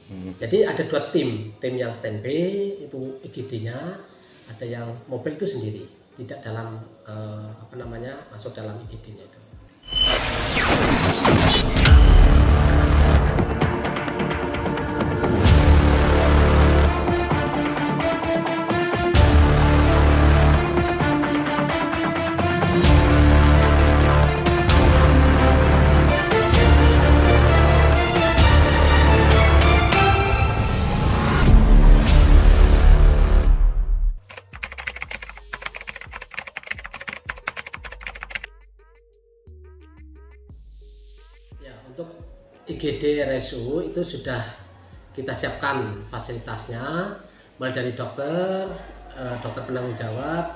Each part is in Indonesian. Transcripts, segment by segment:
Jadi ada dua tim yang standby itu IGD-nya, ada yang mobil itu sendiri, tidak dalam masuk dalam IGD-nya itu. Ya, untuk IGD RSU itu sudah kita siapkan fasilitasnya, mulai dari dokter penanggung jawab,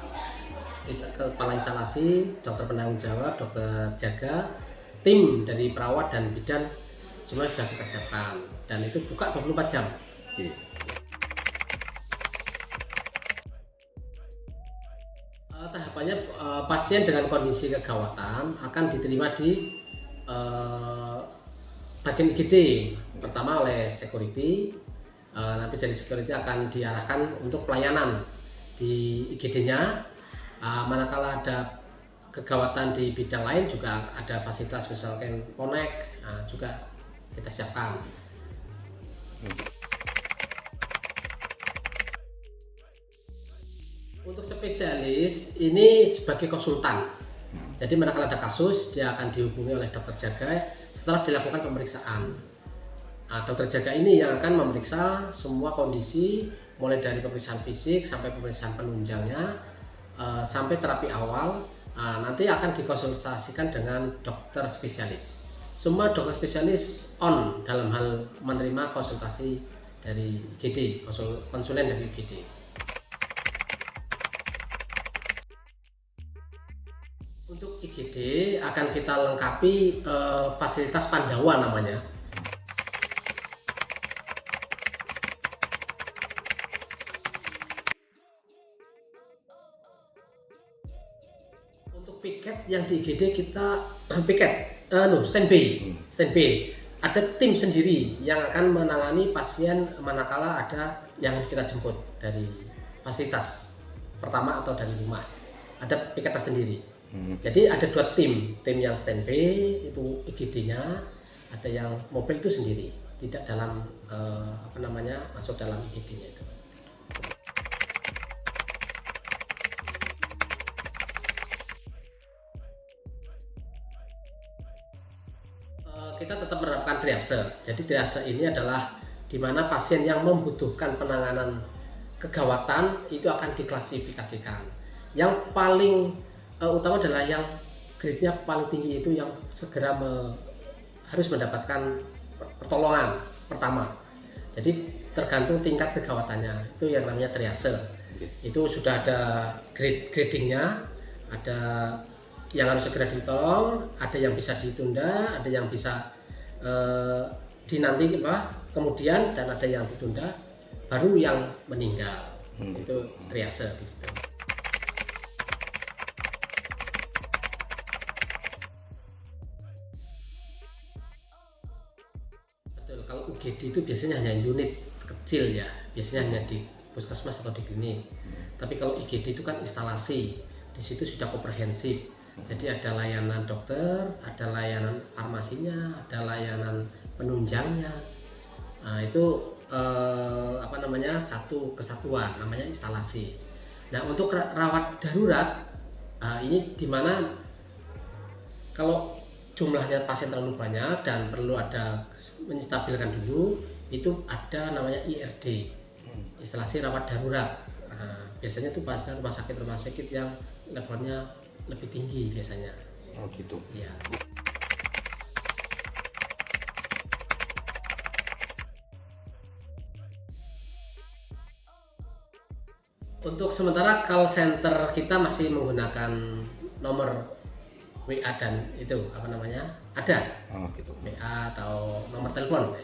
kepala instalasi, dokter penanggung jawab, dokter jaga, tim dari perawat dan bidan, semua sudah kita siapkan dan itu buka 24 jam. Tahapannya pasien dengan kondisi kegawatan akan diterima di bagian IGD pertama oleh security, nanti dari security akan diarahkan untuk pelayanan di IGD-nya. Manakala ada kegawatan di bidang lain juga ada fasilitas misalkan konek, juga kita siapkan. Untuk spesialis ini sebagai konsultan. Jadi manakala ada kasus dia akan dihubungi oleh dokter jaga setelah dilakukan pemeriksaan. Dokter jaga ini yang akan memeriksa semua kondisi mulai dari pemeriksaan fisik sampai pemeriksaan penunjangnya, sampai terapi awal. Nanti akan dikonsultasikan dengan dokter spesialis. Semua dokter spesialis on dalam hal menerima konsultasi dari IGD, konsulen dari IGD. Untuk IGD akan kita lengkapi fasilitas Pandawa namanya. Untuk piket yang di IGD kita standby. Ada tim sendiri yang akan menangani pasien manakala ada yang kita jemput dari fasilitas pertama atau dari rumah. Ada piket tersendiri. Jadi ada dua tim yang standby itu IGD-nya, ada yang mobil itu sendiri, tidak dalam masuk dalam IGD-nya itu. Kita tetap menerapkan triase. Jadi triase ini adalah di mana pasien yang membutuhkan penanganan kegawatan itu akan diklasifikasikan. Yang paling utama adalah yang grade-nya paling tinggi itu yang segera harus mendapatkan pertolongan pertama. Jadi tergantung tingkat kegawatannya, itu yang namanya triase. Itu sudah ada gradingnya, ada yang harus segera ditolong, ada yang bisa ditunda, ada yang bisa dinanti kemudian, dan ada yang ditunda, baru yang meninggal. Itu triase di situ. Kalau UGD itu biasanya hanya unit kecil ya, biasanya hanya di puskesmas atau di klinik. Tapi kalau IGD itu kan instalasi, di situ sudah komprehensif. Jadi ada layanan dokter, ada layanan farmasinya, ada layanan penunjangnya. Itu satu kesatuan, namanya instalasi. Nah, untuk rawat darurat, ini dimana kalau jumlahnya pasien terlalu banyak dan perlu ada menstabilkan dulu, itu ada namanya IRD, instalasi rawat darurat. Biasanya itu pasien rumah sakit yang levelnya lebih tinggi biasanya. Oh gitu. Ya. Untuk sementara call center kita masih menggunakan nomor WA dan itu ada Oh gitu. WA atau nomor telepon.